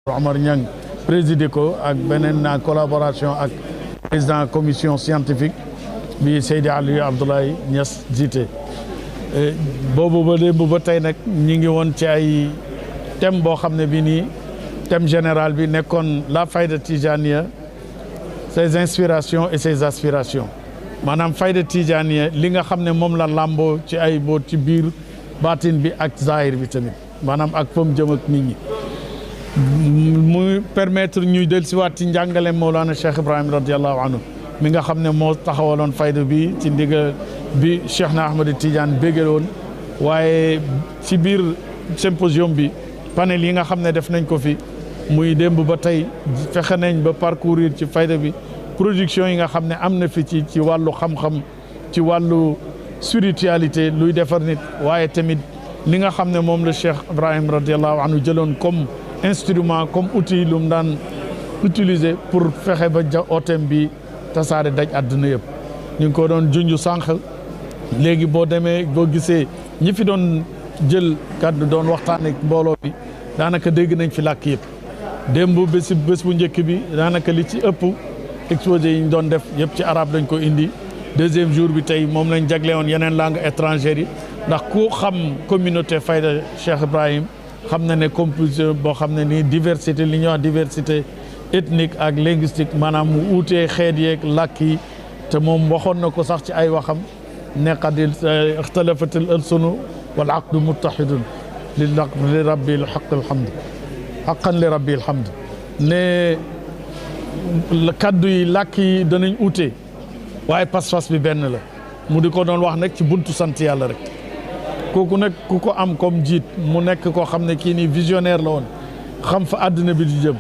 Omar Niang présidé ko ak beneen collaboration ak président commission scientifique bi Seydi Aliou Abdoulaye Niass jiite boobu ba démb ba tey nag ñi ngi woon ci ay thème boo xam ne bi nii thème général bi nekkoon la fayda tijaniya ses inspirations et ses aspirations maanaam fayda tijaniya li nga xam ne moom la làmboo ci ay boot ci biir baatin bi ak zahir bi tamit maanaam ak fam jëm ak nit ñi muy permettre ñuy dellusiwaat ci njàngale Mawlana Cheikh Ibrahim radiallahu anhu mi nga xam ne moo taxawaloon fayda bi ci ndigal bi Cheikh na Ahmad Tidiane bégaloon waaye ci biir symposium bi panel yi nga xam ne def nañ ko fi muy démb ba tey fexe nañ ba parcourir ci fayda bi production yi nga xam ne am na fi ci wàllu xam-xam ci wàllu spiritualité luy defar nit waaye tamit li nga xam ne moom la Cheikh Ibrahim radiallahu anhu jëloon comme instrument comme outil lu mu daan utiliser pour fexe ba ooteem bi tasaare daj àdduna yëpp ñu ngi ko doon junj sànq léegi boo demee boo gisee ñi fi doon jël kàddu doon waxtaan ak mbooloo bi daanaka dégg nañ fi làkk yëpp démb bés bu njëkk bi daanaka li ci ëpp exposé yi ñu doon def yëpp ci arabe lañ ko indi deuxième jour bi tey moom lañ jagle woon yeneen langue étrangères yi ndax ku xam communauté fayda Cheikh Ibrahim xam na ne composition boo xam ne nii diversité li ñuy wax diversité ethnique ak linguistique maanaam mu uutee xeet yeeg làkk yi te moom waxoon na ko sax ci ay waxam ne qad ixtalafatil alsunu wal aqdu muttahidun li rabbil haqqil hamd haqqan li rabbil hamd ne kaddu yi làkk yi danañ uute waaye pas-pas bi benn la mu di ko doon wax nag ci buntu sant yàlla rek kooku nag ku ko am comme jiit mu nekk koo xam ne kii nii visionnaire la woon xam fa àddina bi di jëm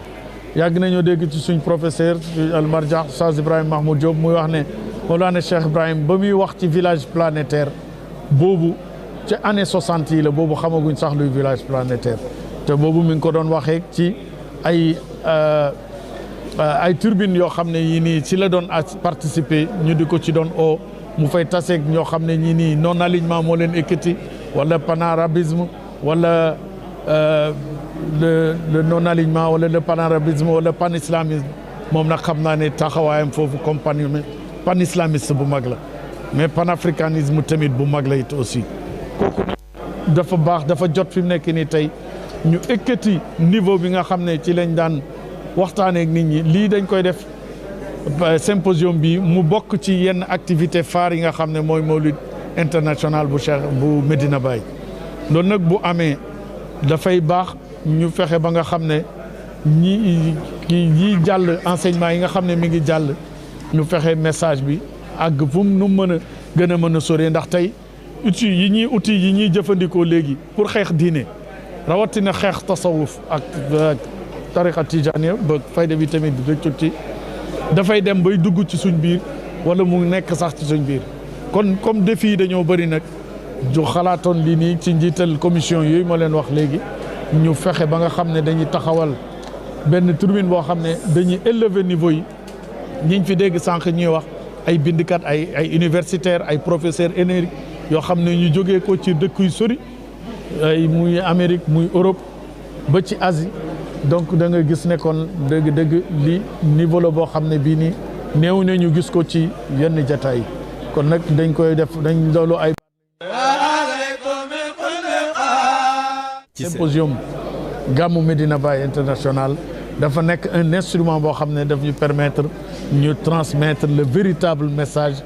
yàgg nañoo dégg ci suñ professeur al marja Oustaz Ibrahima Mahmoud Diop muy wax ne Mawlana Cheikh Ibrahim ba muy wax ci village planétaire boobu ci année 60 yi la boobu xamaguñ sax luy village planétaire te boobu mi ngi ko doon waxee ci ay turbine yoo xam ne yii nii ci la doon participer ñu di ko ci doon o mu fay taseeg ñoo xam ne ñii nii non alignement moo leen ekkati wala panarabisme wala le non alignement wala le panarabisme wala panislamisme moom nag xam naa ne taxawaayam foofu comme panislamiste bu mag la mais panafricanisme tamit bu mag la it aussi kooku nag dafa baax dafa jot fi mu nekk nii tey ñu ekkati niveau bi nga xam ne ci lañ daan waxtaanee ak nit ñi lii dañ koy def symposium bi mu bokk ci yenn activité phare yi nga xam ne mooy Mawlid international bu Cheikh bu Medina Baye loolu nag bu amee dafay baax ñu fexe ba nga xam ne ñi jàll enseignement yi nga xam ne mi ngi jàll ñu fexe message bi àgg fu mu mën a gën a mën a sori ndax tey outils yi ñuy jëfandikoo léegi pour xeex diine rawatina xeex tasawuf ak tariqa tijaniya ba fayda bi tamit rëccut ci dafay dem bay dugg ci suñ biir wala mu nekk sax ci suñ biir kon comme défi yi dañoo bëri nag ju xalaatoon lii nii ci njiital commission yooyu ma leen wax léegi ñu fexe ba nga xam ne dañuy taxawal benn turbine boo xam ne dañuy élever niveau yi ñiñ fi dégg sànq ñuy wax ay bindkat ay universitaire ay professeur émérite yoo xam ne ñu jógee ko ci dëkk yu sori ay muy Amérique muy Europe ba ci Asie donc da nga gis ne kon dëgg li niveau la boo xam ne bii nii néew na ñu gis ko ci yenn jataay yi kon nag dañ koy def dañ loolu ay symposium gàmmu Medina Baye international dafa nekk un instrument boo xam ne daf ñu permettre ñu transmettre le véritable message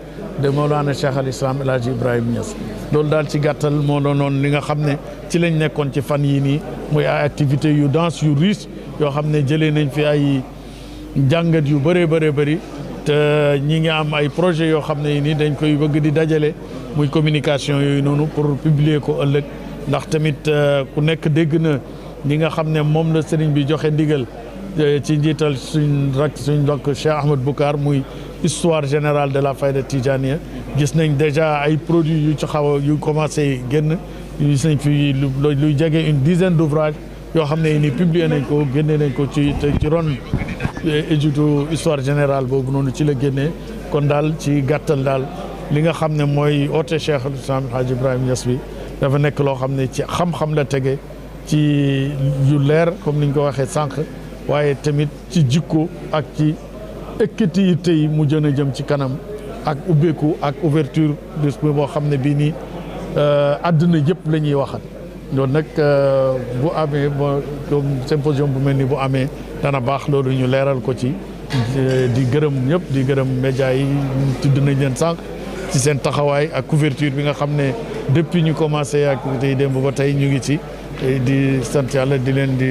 de Mawlana Cheikh al Islam El Hadji Ibrahim Niass loolu daal ci gàttal moo doonoon li nga xam ne ci lañ nekkoon ci fan yii nii muy ay activités yu dense yu riche yoo xam ne jëlee nañ fi ay jàngat yu bëree bëri te ñi ngi am ay projets yoo xam ne nii dañ koy bëgg di dajale muy communication yooyu noonu pour publier ko ëllëg ndax tamit ku nekk dégg na ñi nga xam ne moom la sëriñ bi joxe ndigal ci njiital suñ dokk Cheikh Ahmed Boucar muy histoire générale de la fayda tijaniya gis nañ déjà ay produits yu ci xaw a yu commencé génn gis nañ fi luy jege une dizaine d'ouvrages yoo xam ne ni publié nañ ko génne nañ ko ci ron étude histoire générale boobu noonu ci la génnee kon daal ci gàttal daal li nga xam ne mooy oote Cheikh al Islam El Hadji Ibrahim Niass bi dafa nekk loo xam ne ci xam-xam la tege ci yu leer comme niñ ko waxee sànq waaye tamit ci jikko ak ci ekkati yi tey mu jën a jëm ci kanam ak ubbeeku ak ouverture d'esprit boo xam ne bii nii àdduna yëpp la ñuy waxat loolu nag bu amee comme symposium bu mel ni bu amee dana baax loolu ñu leeral ko ci di gërëm ñëpp di gërëm média yi tudd nañ leen sànq ci seen taxawaay ak couverture bi nga xam ne depuis ñu commencé activité yi démb ba tey ñu ngi ci di sant yàlla di leen di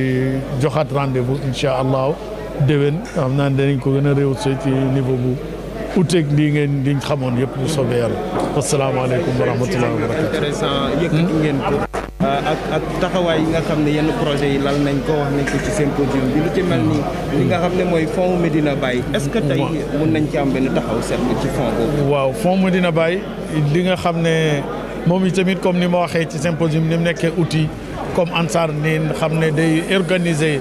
joxaat rendez-vous incha allah déwén xam naa ne danañ ko gën a réussir ci niveau bu uteeg lii ngeen liñ xamoon yëpp bu soobee yàlla asalaamaaleykum wa rahmatullahi wa barakatu. intéressant yëkkati ngeen ko ak taxawaay yi nga xam ne yenn projet yi lal nañ ko wax nañ ko ci symposium bi lu ci mel ni li nga xam ne mooy fond Medina Baye est-ce que tey mun nañ ci am benn taxaw seetlu ci fond boobu. waaw fond Medina Baye li nga xam ne moom itamit comme ni ma waxee ci symposium ni mu nekkee outil comme Ansar ni xam ne day organiser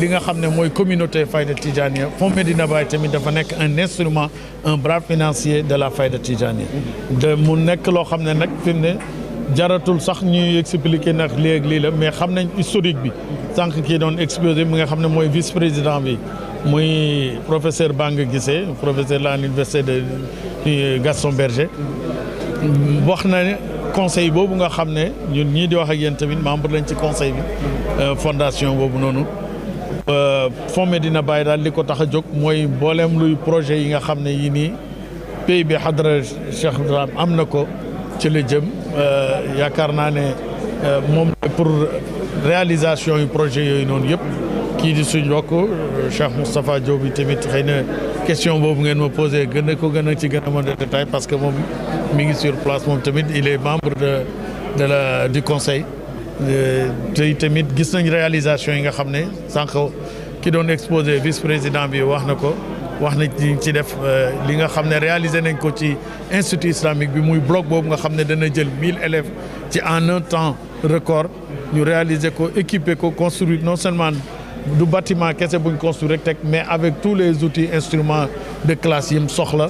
li nga xam ne mooy communauté Fayda Tijaniyya Fonds Medina Baye tamit dafa nekk un instrument un bras financier de la Fayda Tijaniyya de mu nekk loo xam ne nag fi mu ne jaratul sax ñuy expliquer nag léegi lii la mais xam nañ historique bi sànq kii doon exposé mi nga xam ne mooy vice président bi muy professeur Banga Guissé professeur à l'université de Gaston Berger wax na ne conseil boobu nga xam ne ñun ñii di wax ak yéen tamit membre lañ ci conseil bi fondation boobu noonu Fonds Medina Baye daal li ko tax a jóg mooy mbooleem luy projet yi nga xam ne yii nii pays bi xadra Cheikh Ibrahim am na ko ci la jëm yaakaar naa ne moom pour réalisation yu projet yooyu noonu yëpp kii di suñ mbokk Cheikh Moustapha Diop bi tamit xëy na question boobu ngeen ma posé gën a ko gën a ci gën a mën a détail parce que moom mi ngi sur place moom tamit il est membre du conseil tey tamit gis nañ réalisation yi nga xam ne sànq ki doon exposé vice président bi wax na ko wax na ci def li nga xam ne réalisé nañ ko ci institut islamique bi muy bloc boobu nga xam ne dana jël 1000 élèves ci en un temps record ñu réaliser ko équiper ko construire non seulement du bâtiment kese buñ construire rek teg mais avec tous les outils instruments de classe yi mu soxla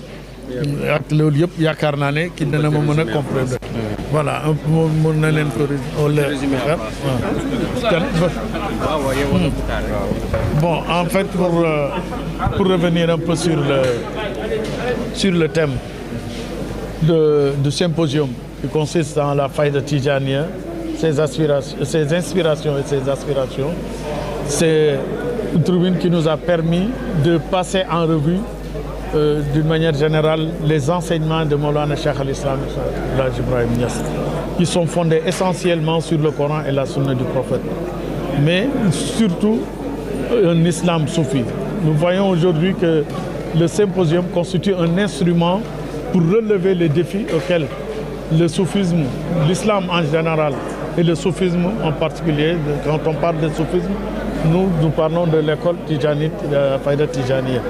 ak loolu yëpp yaakaar naa ne ki dana ma mën a comprendre voilà un peu mën na leen ko bon en fait pour revenir un peu sur le thème du symposium qui consiste dans la Fayda Tijaniyya ses inspirations et ses aspirations c'est une tribune qui nous a permis de passer en revue d'une manière générale les enseignements de Maulana Cheikh al-Islam Hadj Ibrahim Niass qui sont fondés essentiellement sur le Coran et la Sunna du prophète mais surtout un islam soufi. Nous voyons aujourd'hui que le symposium constitue un instrument pour relever les défis auxquels le soufisme, l'islam en général et le soufisme en particulier, quand on parle de soufisme, nous parlons de l'école tijanite, de la Fayda Tijaniyya,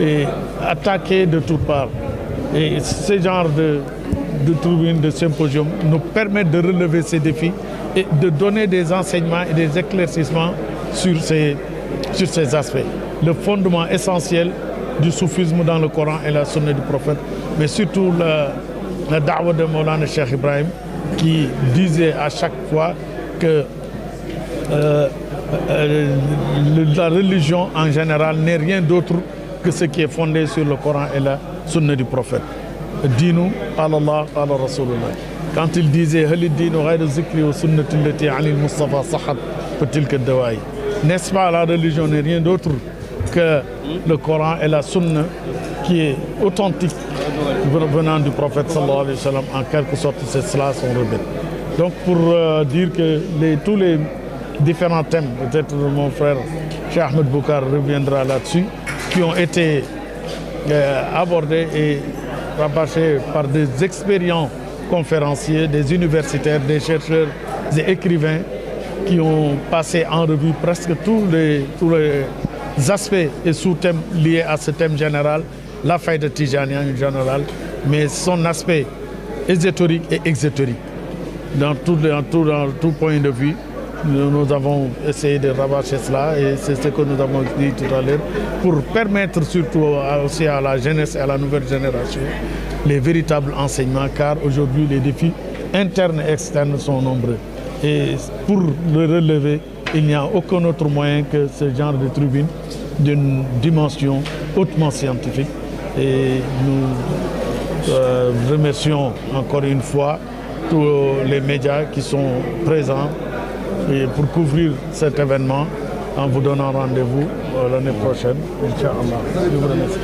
et attaqué de toutes parts. Et ce genre de tribune, de symposium nous permet de relever ces défis et de donner des enseignements et des éclaircissements sur ces aspects. Le fondement essentiel du soufisme dans le Coran et la Sunna du prophète, mais surtout la da'wa de Maulana Cheikh Ibrahim qui disait à chaque fois que la religion en général n'est rien d'autre que ce qui est fondé sur le Coran et la Sunna du prophète. Dinu qala Allah qala Rasulullah. Quand il disait Halid dinu ghayru zikri wa sunnati allati ani al-Mustafa sahat fa tilka dawaï. N'est-ce pas, la religion n'est rien d'autre que le Coran et la Sunna qui est authentique venant du prophète sallallahu alayhi wa sallam. En quelque sorte, c'est cela son rebelle. Donc pour dire que tous les différents thèmes, peut-être mon frère Cheikh Ahmed Boukar reviendra là-dessus, qui ont été abordés et rabâchés par des expérients conférenciers, des universitaires, des chercheurs et écrivains qui ont passé en revue presque tous les aspects et sous-thèmes liés à ce thème général, la Fayda Tijaniyya en général, mais son aspect ésotérique et exotérique. Dans tout point de vue, nous avons essayé de rabâcher cela et c'est ce que nous avons dit tout à l'heure pour permettre surtout aussi à la jeunesse et à la nouvelle génération les véritables enseignements, car aujourd'hui les défis internes et externes sont nombreux. Et pour le relever il n'y a aucun autre moyen que ce genre de tribune d'une dimension hautement scientifique. Et nous remercions encore une fois tous les médias qui sont présents et pour couvrir cet événement en vous donnant rendez-vous l'année prochaine, Inch'Allah. Je vous remercie.